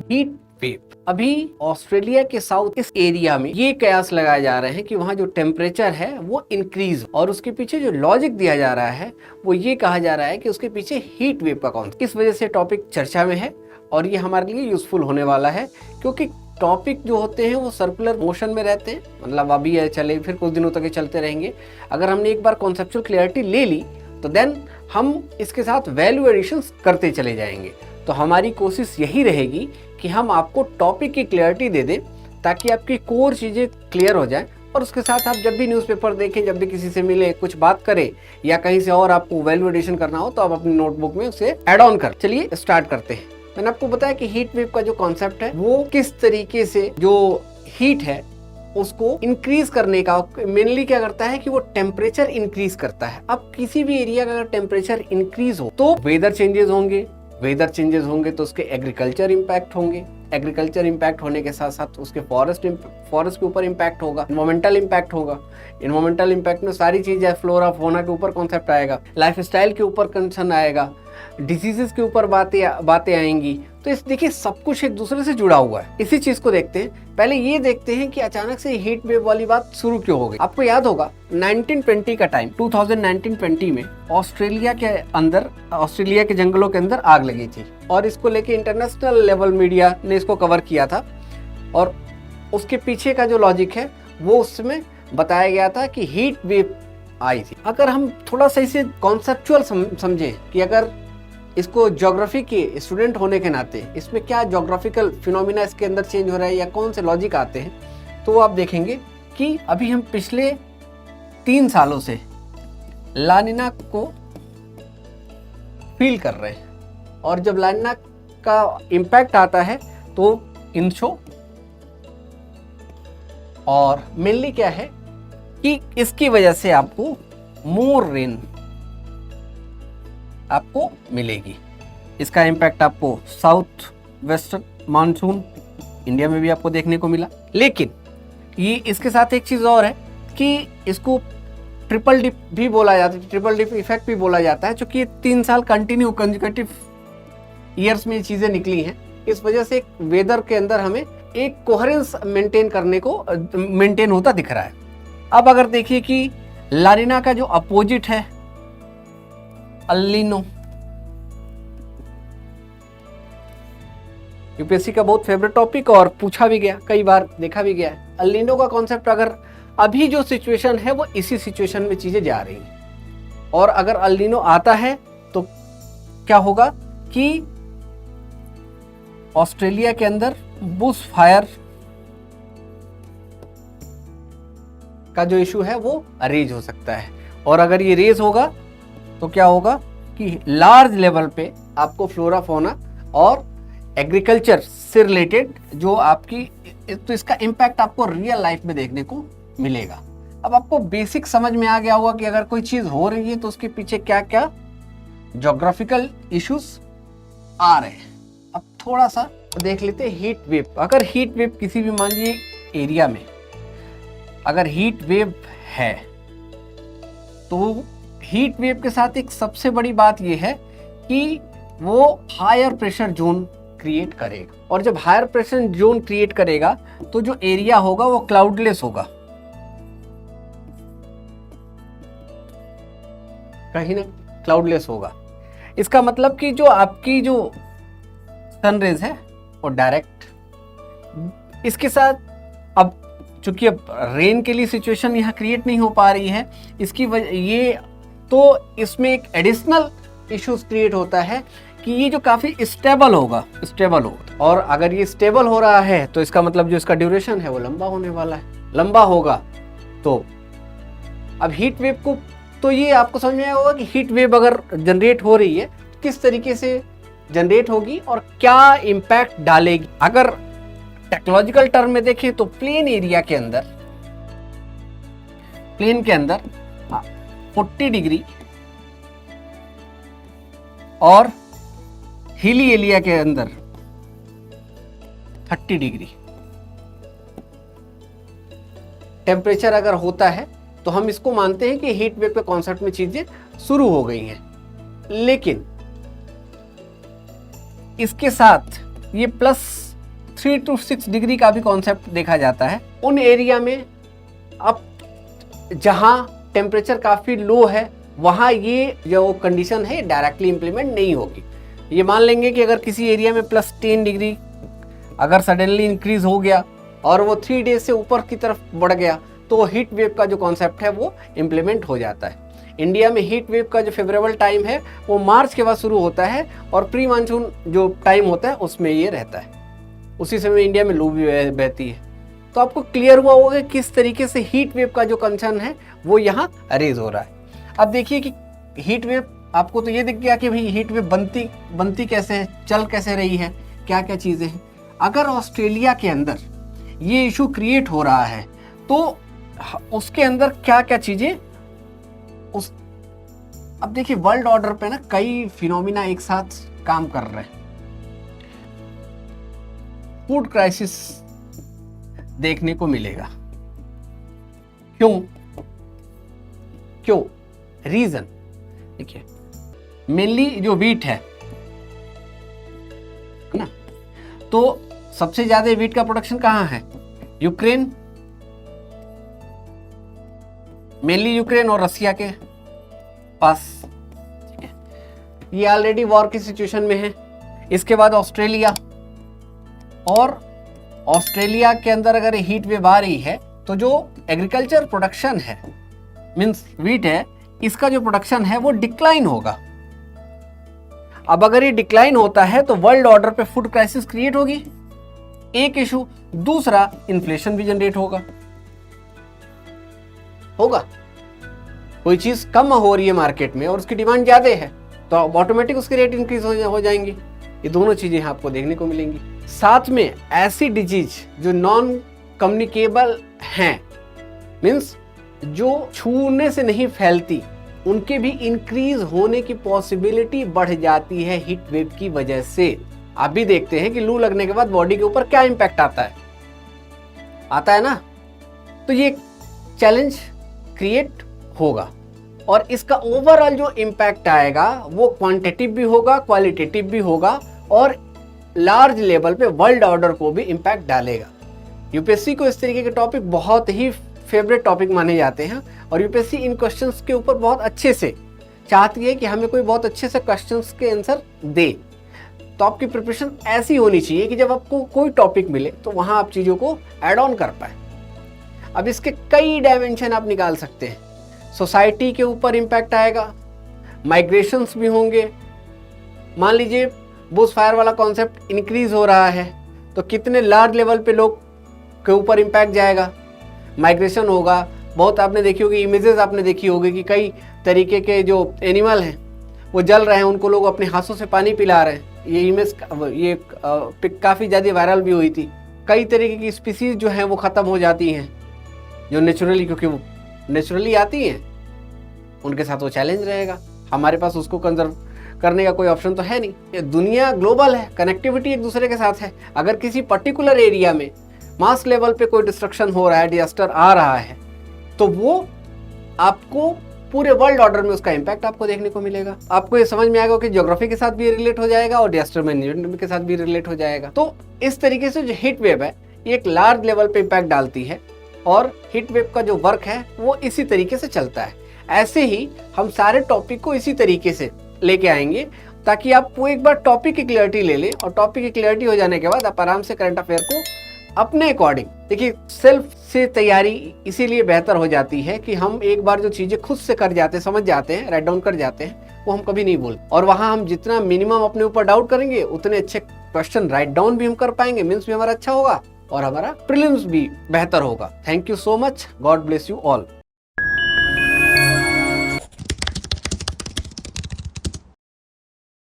Heat wave. अभी Australia के south इस एरिया में ये कयास लगाए जा रहे हैं कि वहाँ जो टेम्परेचर है वो इंक्रीज, और उसके पीछे जो लॉजिक दिया जा रहा है वो ये कहा जा रहा है कि उसके पीछे हीट वेव का कौन, किस वजह से टॉपिक चर्चा में है और ये हमारे लिए यूजफुल होने वाला है, क्योंकि टॉपिक जो होते हैं वो सर्कुलर मोशन में रहते हैं, मतलब अभी है चले फिर कुछ दिनों तक ये चलते रहेंगे। अगर हमने एक बार कॉन्सेप्चुअल क्लियरिटी ले ली तो देन हम इसके साथ वैल्यू एडिशंस करते चले जाएंगे। तो हमारी कोशिश यही रहेगी कि हम आपको टॉपिक की क्लियरिटी दे दें ताकि आपकी कोर चीज़ें क्लियर हो जाएं, और उसके साथ आप जब भी न्यूज़पेपर देखें, जब भी किसी से मिले, कुछ बात करें या कहीं से और आपको वैल्यू एडिशन करना हो तो आप अपनी नोटबुक में उसे ऐड ऑन कर। चलिए स्टार्ट करते हैं। मैंने आपको बताया कि हीट वेव का जो कॉन्सेप्ट है वो किस तरीके से जो हीट है उसको इंक्रीज करने का मेनली क्या करता है कि वो टेम्परेचर इंक्रीज करता है। अब किसी भी एरिया का अगर टेम्परेचर इंक्रीज हो तो वेदर चेंजेस होंगे, वेदर चेंजेस होंगे तो उसके एग्रीकल्चर इम्पैक्ट होंगे, एग्रीकल्चर इम्पैक्ट होने के साथ साथ उसके फॉरेस्ट के ऊपर इम्पैक्ट होगा, इन्वायरमेंटल इम्पैक्ट होगा। इन्वायरमेंटल इम्पैक्ट में सारी चीजें, फ्लोरा फोना के ऊपर कॉन्सेप्ट आएगा, लाइफस्टाइल के ऊपर कंसर्न आएगा, डिजीजेस के ऊपर बातें आएंगी। तो इस देखिए सब कुछ एक दूसरे से जुड़ा हुआ है। इसी चीज को देखते हैं। पहले ये देखते हैं कि अचानक से हीट वेव वाली बात शुरू क्यों हो गई। आपको याद होगा 1920 का टाइम, 2019-20 में ऑस्ट्रेलिया के जंगलों के अंदर आग लगी थी, और इसको लेके इंटरनेशनल लेवल मीडिया ने इसको कवर किया था, और उसके पीछे का जो लॉजिक है वो उसमें बताया गया था कि हीट वेव आई थी। अगर हम थोड़ा सा इसे कॉन्सेप्चुअल समझें कि अगर इसको ज्योग्राफी के स्टूडेंट होने के नाते इसमें क्या ज्योग्राफिकल फिनोमिना इसके अंदर चेंज हो रहा है या कौन से लॉजिक आते हैं, तो आप देखेंगे कि अभी हम पिछले 3 सालों से लानिना को फील कर रहे हैं, और जब लानिना का इम्पैक्ट आता है तो इंशो, और मेनली क्या है कि इसकी वजह से आपको मोर रेन आपको मिलेगी। इसका इम्पैक्ट आपको साउथ वेस्टर्न मानसून इंडिया में भी आपको देखने को मिला। लेकिन ये इसके साथ एक चीज और है कि इसको ट्रिपल डिप भी बोला जाता है, ट्रिपल डिप इफेक्ट भी बोला जाता है, क्योंकि 3 साल कंटिन्यू कंसेक्यूटिव ईयर्स में ये चीजें निकली हैं। इस वजह से वेदर के अंदर हमें एक कोहेरेंस मेंटेन होता दिख रहा है। अब अगर देखिए कि लानिना का जो अपोजिट है अल नीनो, यूपीएससी का बहुत फेवरेट टॉपिक और पूछा भी गया, कई बार देखा भी गया है। अल नीनो का कॉन्सेप्ट, अगर अभी जो सिचुएशन है वो इसी सिचुएशन में चीजें जा रही हैं, और अगर अल नीनो आता है तो क्या होगा कि ऑस्ट्रेलिया के अंदर बुश फायर का जो इशू है वो रेज हो सकता है, और अगर ये रेज होगा तो क्या होगा कि लार्ज लेवल पे आपको फ्लोरा फोना और एग्रीकल्चर से रिलेटेड जो आपकी, तो इसका इम्पैक्ट आपको रियल लाइफ में देखने को मिलेगा। अब आपको बेसिक समझ में आ गया होगा कि अगर कोई चीज हो रही है तो उसके पीछे क्या क्या ज्योग्राफिकल इश्यूज आ रहे हैं। अब थोड़ा सा देख लेते हैं हीट वेव। अगर हीट वेव किसी भी मान लीजिए एरिया में अगर हीट वेव है तो हीट वेव के साथ एक सबसे बड़ी बात यह है कि वो हायर प्रेशर जोन क्रिएट करेगा, और जब हायर प्रेशर जोन क्रिएट करेगा तो जो एरिया होगा वो क्लाउडलेस होगा, कहीं ना क्लाउडलेस होगा। इसका मतलब कि जो आपकी जो सनरेज है वो डायरेक्ट, इसके साथ अब चूंकि अब रेन के लिए सिचुएशन यहाँ क्रिएट नहीं हो पा रही है, इसकी वजह ये तो इसमें एक एडिशनल इश्यूज क्रिएट होता है कि ये जो काफी स्टेबल होगा, और अगर ये स्टेबल हो रहा है तो इसका मतलब जो इसका ड्यूरेशन है वो लंबा होने वाला है, लंबा होगा। तो अब हीट वेव को, तो ये आपको समझ में आया होगा कि हीट वेव अगर जनरेट हो रही है किस तरीके से जनरेट होगी और क्या इम्पैक्ट डालेगी। अगर टेक्नोलॉजिकल टर्म में देखें तो प्लेन एरिया के अंदर, प्लेन के अंदर 40 डिग्री और हिली एरिया के अंदर 30 डिग्री टेम्परेचर अगर होता है तो हम इसको मानते हैं कि हीट वेव के कॉन्सेप्ट में चीजें शुरू हो गई हैं। लेकिन इसके साथ ये प्लस 3 to 6 डिग्री का भी कॉन्सेप्ट देखा जाता है। उन एरिया में अब जहां टेम्परेचर काफ़ी लो है वहाँ ये जो कंडीशन है डायरेक्टली इम्प्लीमेंट नहीं होगी। ये मान लेंगे कि अगर किसी एरिया में +10 डिग्री अगर सडनली इंक्रीज हो गया और वो 3 डेज से ऊपर की तरफ बढ़ गया तो हीट वेव का जो कॉन्सेप्ट है वो इम्प्लीमेंट हो जाता है। इंडिया में हीट वेव का जो फेवरेबल टाइम है वो मार्च के बाद शुरू होता है और प्री मानसून जो टाइम होता है उसमें ये रहता है। उसी समय इंडिया में लू भी बहती है। तो आपको क्लियर हुआ होगा किस तरीके से हीट वेव का जो कंसर्न है वो यहाँ अरेज हो रहा है। अब देखिए कि हीट वेव आपको तो ये दिख गया कि भाई हीट वेव बनती कैसे है, चल कैसे रही है, क्या क्या चीज़ें हैं। अगर ऑस्ट्रेलिया के अंदर ये इशू क्रिएट हो रहा है तो उसके अंदर क्या क्या चीज़ें अब देखिए वर्ल्ड ऑर्डर पे ना कई फिनोमिना एक साथ काम कर रहे हैं। फूड क्राइसिस देखने को मिलेगा। क्यों रीजन देखिए, मेनली जो वीट है ना, तो सबसे ज्यादा वीट का प्रोडक्शन कहाँ है? यूक्रेन, मेनली यूक्रेन और रसिया के पास। ठीक है, ये ऑलरेडी वॉर की सिचुएशन में है। इसके बाद ऑस्ट्रेलिया, और ऑस्ट्रेलिया के अंदर अगर हीट वेव आ रही है तो जो एग्रीकल्चर प्रोडक्शन है मींस वीट है, इसका जो प्रोडक्शन है वो डिक्लाइन होगा। अब अगर ये डिक्लाइन होता है तो वर्ल्ड ऑर्डर पे फूड क्राइसिस क्रिएट होगी, एक इशू। दूसरा, इन्फ्लेशन भी जनरेट होगा। कोई चीज कम हो रही है मार्केट में और उसकी डिमांड ज्यादा है तो ऑटोमेटिक उसके रेट इंक्रीज हो जाएंगे। ये दोनों चीजें आपको देखने को मिलेंगी। साथ में ऐसी डिजीज जो नॉन कम्युनिकेबल हैं, मींस जो छूने से नहीं फैलती, उनके भी इंक्रीज होने की पॉसिबिलिटी बढ़ जाती है हीट वेव की वजह से। आप भी देखते हैं कि लू लगने के बाद बॉडी के ऊपर क्या इंपैक्ट आता है ना। तो ये चैलेंज क्रिएट होगा और इसका ओवरऑल जो इंपैक्ट आएगा वो क्वांटिटेटिव भी होगा, क्वालिटेटिव भी होगा और लार्ज लेवल पे वर्ल्ड ऑर्डर को भी इंपैक्ट डालेगा। यूपीएससी को इस तरीके के टॉपिक बहुत ही फेवरेट टॉपिक माने जाते हैं और यूपीएससी इन क्वेश्चंस के ऊपर बहुत अच्छे से चाहती है कि हमें कोई बहुत अच्छे से क्वेश्चंस के आंसर दे। तो आपकी प्रिपरेशन ऐसी होनी चाहिए कि जब आपको कोई टॉपिक मिले तो वहां आप चीज़ों को ऐड ऑन कर पाए। अब इसके कई डायमेंशन आप निकाल सकते हैं। सोसाइटी के ऊपर इम्पैक्ट आएगा, माइग्रेशंस भी होंगे। मान लीजिए बुश फायर वाला कॉन्सेप्ट इंक्रीज हो रहा है तो कितने लार्ज लेवल पे लोग के ऊपर इम्पैक्ट जाएगा, माइग्रेशन होगा। बहुत आपने देखी होगी, इमेजेस आपने देखी होगी कि कई तरीके के जो एनिमल हैं वो जल रहे हैं, उनको लोग अपने हाथों से पानी पिला रहे हैं। ये इमेज काफ़ी ज़्यादा वायरल भी हुई थी। कई तरीके की स्पीसीज जो हैं वो ख़त्म हो जाती हैं जो नेचुरली, क्योंकि वो नेचुरली आती हैं, उनके साथ वो चैलेंज रहेगा। हमारे पास उसको कंजर्व करने का कोई ऑप्शन तो है नहीं। ये दुनिया ग्लोबल है, कनेक्टिविटी एक दूसरे के साथ है। अगर किसी पर्टिकुलर एरिया में मास लेवल पे कोई डिस्ट्रक्शन हो रहा है, डिजास्टर आ रहा है, तो वो आपको पूरे वर्ल्ड ऑर्डर में उसका इम्पैक्ट आपको देखने को मिलेगा। आपको ये समझ में आएगा कि ज्योग्राफी के साथ भी रिलेट हो जाएगा और डिजास्टर मैनेजमेंट के साथ भी रिलेट हो जाएगा। तो इस तरीके से जो हीट वेव है ये एक लार्ज लेवल पे इम्पैक्ट डालती है और हीट वेव का जो वर्क है वो इसी तरीके से चलता है। ऐसे ही हम सारे टॉपिक को इसी तरीके से लेके आएंगे ताकि आपको एक बार टॉपिक की क्लियरिटी ले लें और टॉपिक की क्लियरिटी हो जाने के बाद आप आराम से करंट अफेयर को अपने अकॉर्डिंग, देखिए सेल्फ से तैयारी इसीलिए बेहतर हो जाती है कि हम एक बार जो चीजें खुद से कर जाते हैं, समझ जाते हैं, राइट डाउन कर जाते हैं, वो हम कभी नहीं भूल। और वहां हम जितना मिनिमम अपने ऊपर डाउट करेंगे उतने अच्छे क्वेश्चन राइट डाउन भी हम कर पाएंगे, मीन्स भी हमारा अच्छा होगा और हमारा प्रीलिम्स भी बेहतर होगा। Thank you so much, God bless you all.